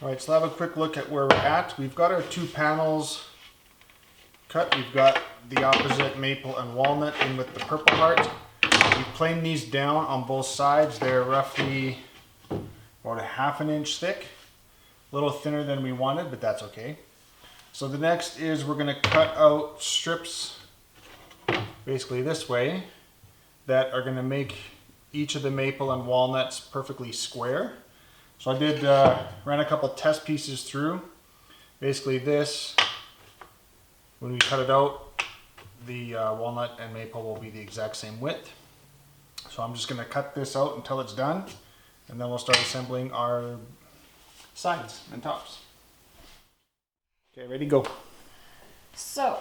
All right, so have a quick look at where we're at. We've got our two panels cut. We've got the opposite maple and walnut in with the purple heart. We've planed these down on both sides. They're roughly about 1/2 inch thick. A little thinner than we wanted, but that's okay. So the next is we're gonna cut out strips, basically this way, that are gonna make each of the maple and walnuts perfectly square. So I did ran a couple test pieces through. Basically this, when we cut it out, the walnut and maple will be the exact same width. So I'm just going to cut this out until it's done, and then we'll start assembling our sides and tops. Okay, ready, go. So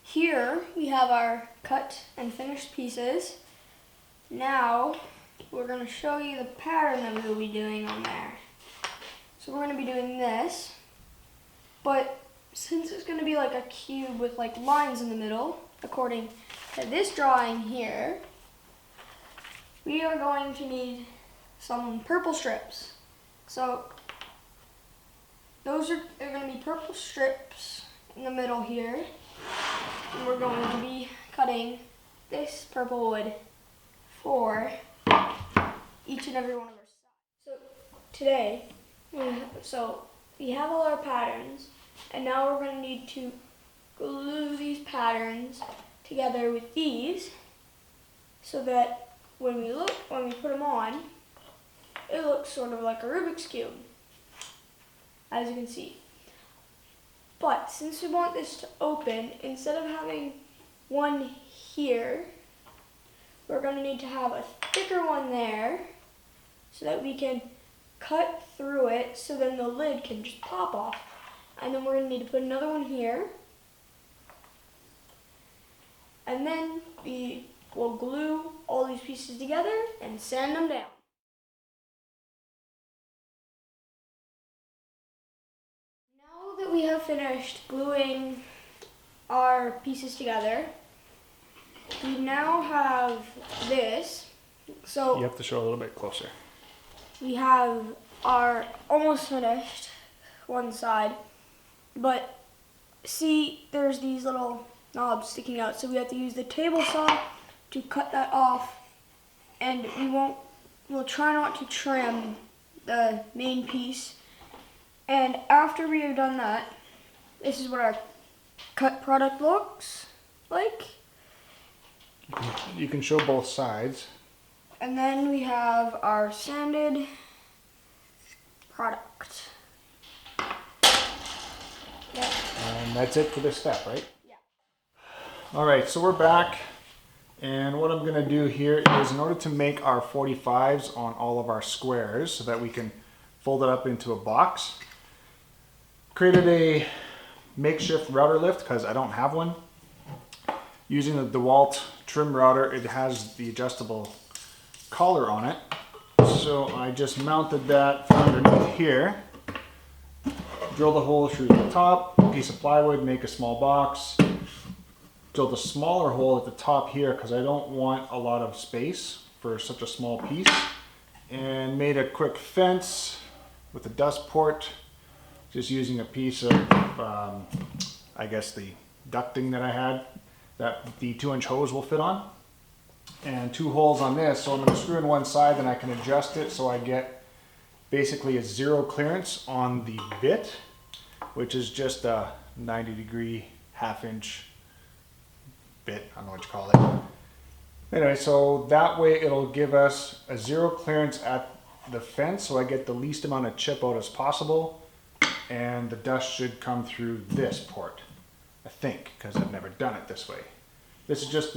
here we have our cut and finished pieces. Now we're going to show you the pattern that we'll be doing on there. So we're going to be doing this, but since it's going to be like a cube with like lines in the middle, according to this drawing here, we are going to need some purple strips. So those are going to be purple strips in the middle here, and we're going to be cutting this purple wood for each and every one of our sides. So today, we have all our patterns, and now we're going to need to glue these patterns together with these, so that when we put them on, it looks sort of like a Rubik's Cube, as you can see. But since we want this to open, instead of having one here, we're going to need to have a thicker one there, so that we can cut through it, so then the lid can just pop off. And then we're going to need to put another one here, and then we will glue all these pieces together and sand them down. Now that we have finished gluing our pieces together, we now have this. So You have to show a little bit closer. we have our almost finished one side, but see, there's these little knobs sticking out, so we have to use the table saw to cut that off, and we'll try not to trim the main piece. And after we have done that, this is what our cut product looks like. You can show both sides. And then we have our sanded product. Yep. And that's it for this step, right? Yeah. All right, so we're back. And what I'm going to do here is, in order to make our 45s on all of our squares so that we can fold it up into a box, created a makeshift router lift because I don't have one. Using the DeWalt trim router, it has the adjustable collar on it. So I just mounted that from underneath here, drilled a hole through the top, piece of plywood, make a small box, drilled a smaller hole at the top here because I don't want a lot of space for such a small piece, and made a quick fence with a dust port, just using a piece of, I guess the ducting that I had, that the 2-inch hose will fit on, and 2 holes on this. So I'm going to screw in one side, then I can adjust it so I get basically a 0 clearance on the bit, which is just a 90-degree 1/2 inch bit, I don't know what you call it. Anyway, so that way it'll give us a 0 clearance at the fence, so I get the least amount of chip out as possible, and the dust should come through this port, I think, because I've never done it this way. This is just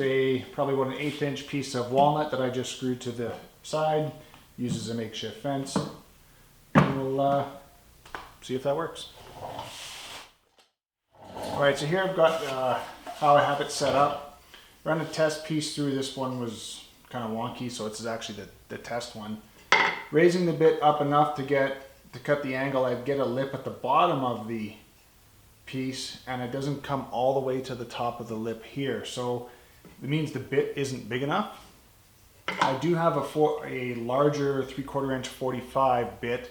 probably about an 1/8 inch piece of walnut that I just screwed to the side, uses a makeshift fence, and we'll see if that works. All right, so here I've got how I have it set up. Run a test piece through. This one was kind of wonky, so it's actually the test one. Raising the bit up enough to cut the angle, I'd get a lip at the bottom of the piece, and it doesn't come all the way to the top of the lip here, so it means the bit isn't big enough. I do have a larger 3/4 inch 45 bit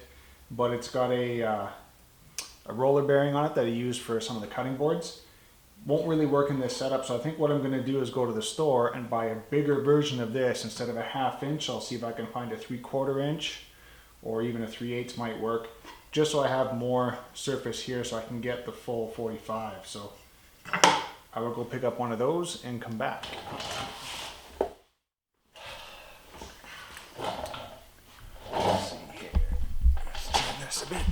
but it's got a roller bearing on it that I use for some of the cutting boards. Won't really work in this setup, so I think what I'm going to do is go to the store and buy a bigger version of this. Instead of a 1/2 inch, I'll see if I can find a 3/4 inch or even a 3/8 might work, just so I have more surface here so I can get the full 45. So I will go pick up one of those and come back. Let's see here. Let's turn this a bit.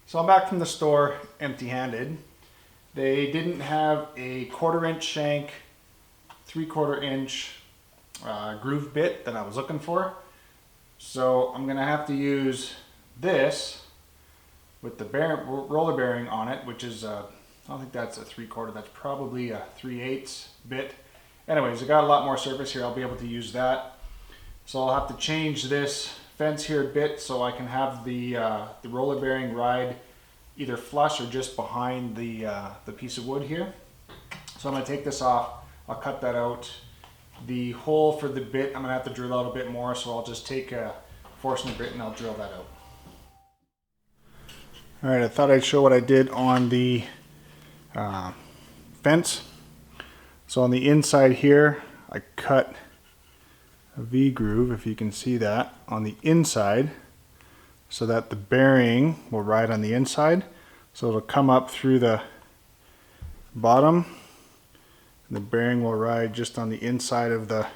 So I'm back from the store empty-handed. They didn't have a 1/4 inch shank, 3/4 inch groove bit that I was looking for. So I'm gonna have to use this with the roller bearing on it, which is, I don't think that's a 3/4, that's probably a 3/8 bit. Anyways, I got a lot more surface here, I'll be able to use that. So I'll have to change this fence here a bit so I can have the roller bearing ride either flush or just behind the piece of wood here. So I'm gonna take this off, I'll cut that out. The hole for the bit, I'm gonna have to drill out a bit more, so I'll just take a Forstner bit and I'll drill that out. All right, I thought I'd show what I did on the fence. So on the inside here, I cut a V groove, if you can see that, on the inside so that the bearing will ride on the inside. So it'll come up through the bottom. The bearing will ride just on the inside of the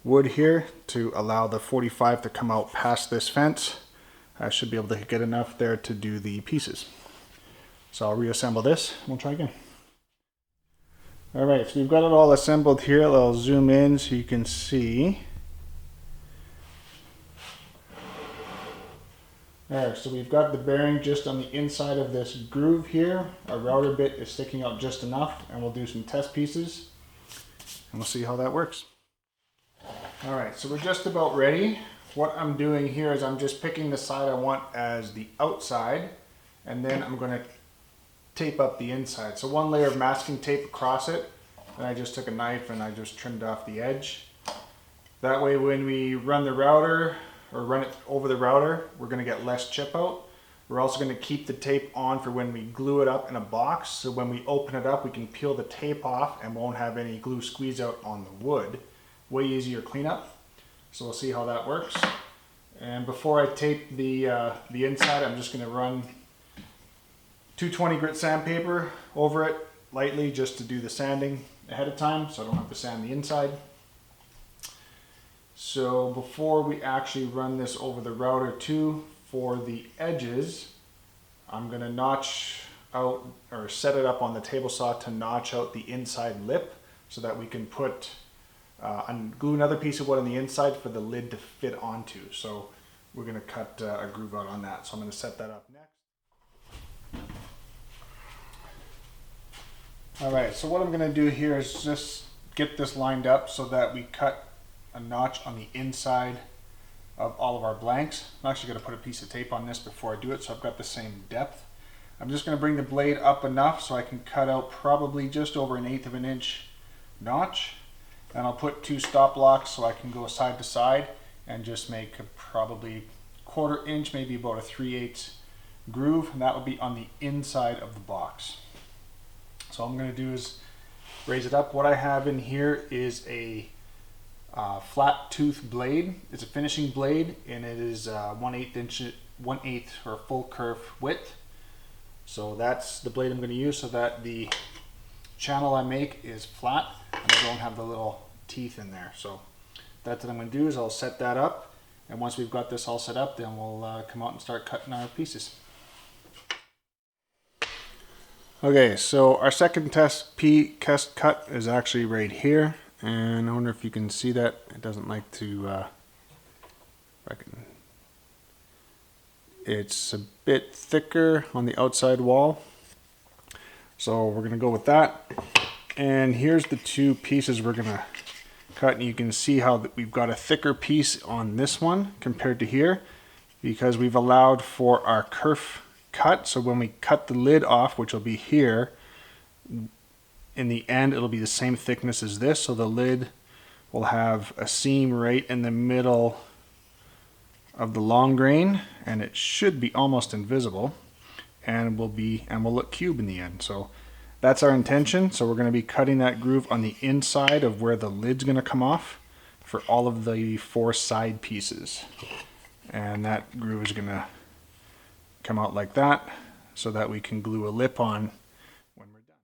wood here to allow the 45 to come out past this fence. I should be able to get enough there to do the pieces. So I'll reassemble this and we'll try again. Alright, so we've got it all assembled here. I'll zoom in so you can see. Alright, so we've got the bearing just on the inside of this groove here. Our router bit is sticking out just enough, and we'll do some test pieces and we'll see how that works. Alright, so we're just about ready. What I'm doing here is I'm just picking the side I want as the outside, and then I'm going to tape up the inside. So one layer of masking tape across it, and I just took a knife and I just trimmed off the edge. That way when we run the router, or run it over the router, we're going to get less chip out. We're also going to keep the tape on for when we glue it up in a box, so when we open it up we can peel the tape off and won't have any glue squeeze out on the wood. Way easier cleanup. So we'll see how that works. And before I tape the inside, I'm just going to run 220 grit sandpaper over it lightly just to do the sanding ahead of time so I don't have to sand the inside. So before we actually run this over the router too, for the edges, I'm going to notch out or set it up on the table saw to notch out the inside lip so that we can put glue another piece of wood on the inside for the lid to fit onto. So we're going to cut a groove out on that. So I'm going to set that up next. Alright, so what I'm going to do here is just get this lined up so that we cut a notch on the inside of all of our blanks. I'm actually going to put a piece of tape on this before I do it so I've got the same depth. I'm just going to bring the blade up enough so I can cut out probably just over 1/8 of an inch notch. And I'll put 2 stop blocks so I can go side to side and just make a probably 1/4 inch, maybe about a 3/8 groove, and that will be on the inside of the box. So all I'm going to do is raise it up. What I have in here is a flat tooth blade. It's a finishing blade and it is 1/8 or full kerf width. So that's the blade I'm going to use so that the channel I make is flat and I don't have the little teeth in there. So that's what I'm going to do is I'll set that up, and once we've got this all set up then we'll come out and start cutting our pieces. Okay, so our second test cut is actually right here, and I wonder if you can see that. It doesn't like to it's a bit thicker on the outside wall, so we're gonna go with that. And here's the 2 pieces we're gonna cut, and you can see how we've got a thicker piece on this one compared to here because we've allowed for our kerf cut. So when we cut the lid off, which will be here, in the end it'll be the same thickness as this, so the lid will have a seam right in the middle of the long grain, and it should be almost invisible, and will look cube in the end. So that's our intention. So we're going to be cutting that groove on the inside of where the lid's going to come off for all of the 4 side pieces, and that groove is going to come out like that so that we can glue a lip on when we're done.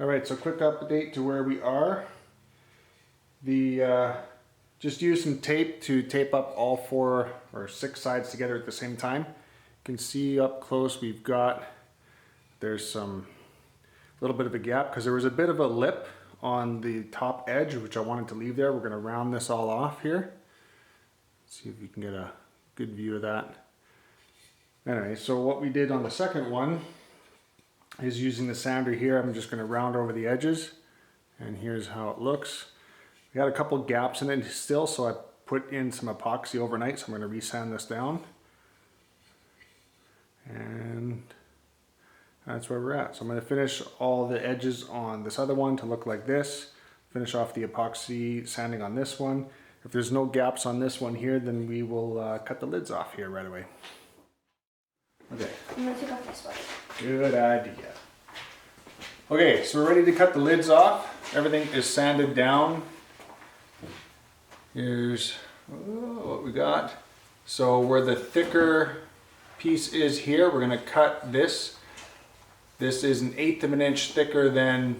All right, so quick update to where we are. Just use some tape to tape up all 4 or 6 sides together at the same time. You can see up close there's some little bit of a gap because there was a bit of a lip on the top edge, which I wanted to leave there. We're going to round this all off here. See if you can get a good view of that. Anyway, so what we did on the second one is using the sander here. I'm just going to round over the edges, and here's how it looks. We got a couple gaps in it still, so I put in some epoxy overnight, so I'm going to resand this down. And that's where we're at. So I'm going to finish all the edges on this other one to look like this. Finish off the epoxy sanding on this one. If there's no gaps on this one here, then we will cut the lids off here right away. Okay. I'm going to take off this one. Good idea. Okay, so we're ready to cut the lids off. Everything is sanded down. Here's what we got. So where the thicker piece is here, we're going to cut this. This is an 1/8 of an inch thicker than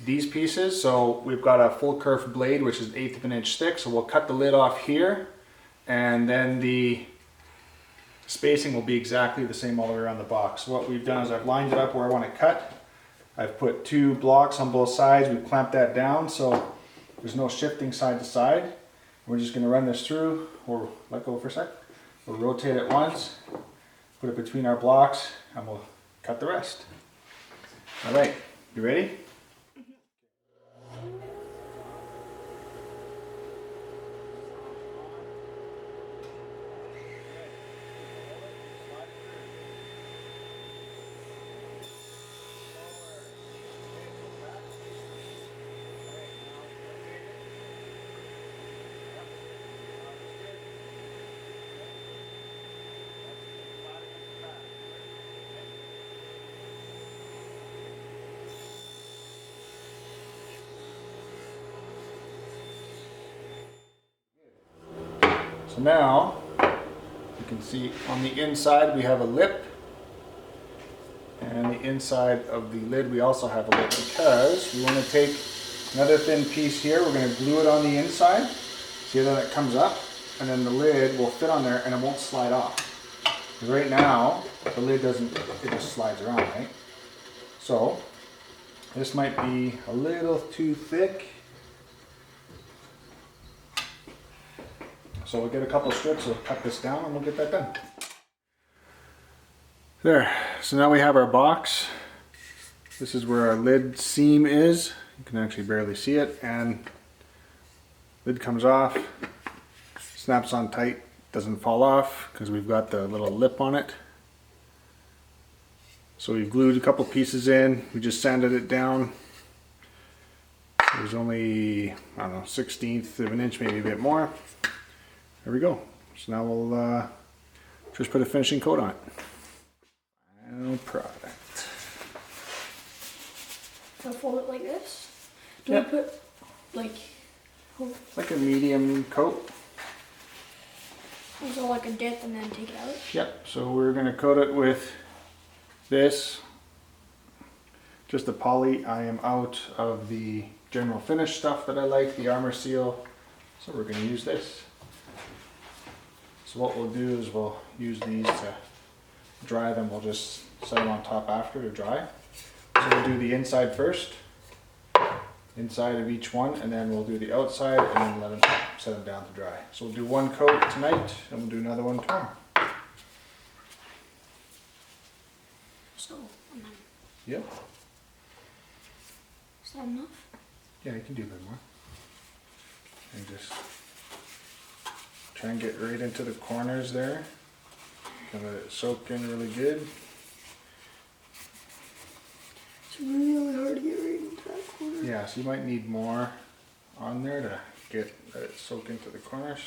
these pieces. So we've got a full kerf blade, which is 1/8 of an inch thick. So we'll cut the lid off here, and then the spacing will be exactly the same all the way around the box. So what we've done is I've lined it up where I want to cut. I've put 2 blocks on both sides. We've clamped that down so there's no shifting side to side. We're just going to run this through, or let go for a sec. We'll rotate it once, put it between our blocks, and we'll cut the rest. All right, you ready? So now, you can see on the inside we have a lip, and the inside of the lid we also have a lip, because we want to take another thin piece here, we're going to glue it on the inside, see how that comes up, and then the lid will fit on there and it won't slide off. Because right now, the lid doesn't, it just slides around, right? So, this might be a little too thick. So we'll get a couple strips, we'll cut this down and we'll get that done. There, so now we have our box. This is where our lid seam is. You can actually barely see it, and lid comes off, snaps on tight, doesn't fall off because we've got the little lip on it. So we've glued a couple pieces in, we just sanded it down. It was only, I don't know, 1/16 of an inch, maybe a bit more. There we go. So now we'll just put a finishing coat on it. Final product. So fold it like this. Do Yep. we put like, It's like a medium coat. so like a dip and then take it out. Yep, so we're gonna coat it with this. Just the poly. I am out of the general finish stuff that I like, the armor seal. So we're gonna use this. So what we'll do is we'll use these to dry them. We'll just set them on top after to dry. So we'll do the inside first, inside of each one, and then we'll do the outside and then let them set them down to dry. So we'll do one coat tonight and we'll do another one tomorrow. So, and then, Yep. is that enough? Yeah, you can do a bit more. And just try and get right into the corners there. And let it soak in really good. It's really hard to get right into that corner. Yeah, so you might need more on there to let it soak into the corners.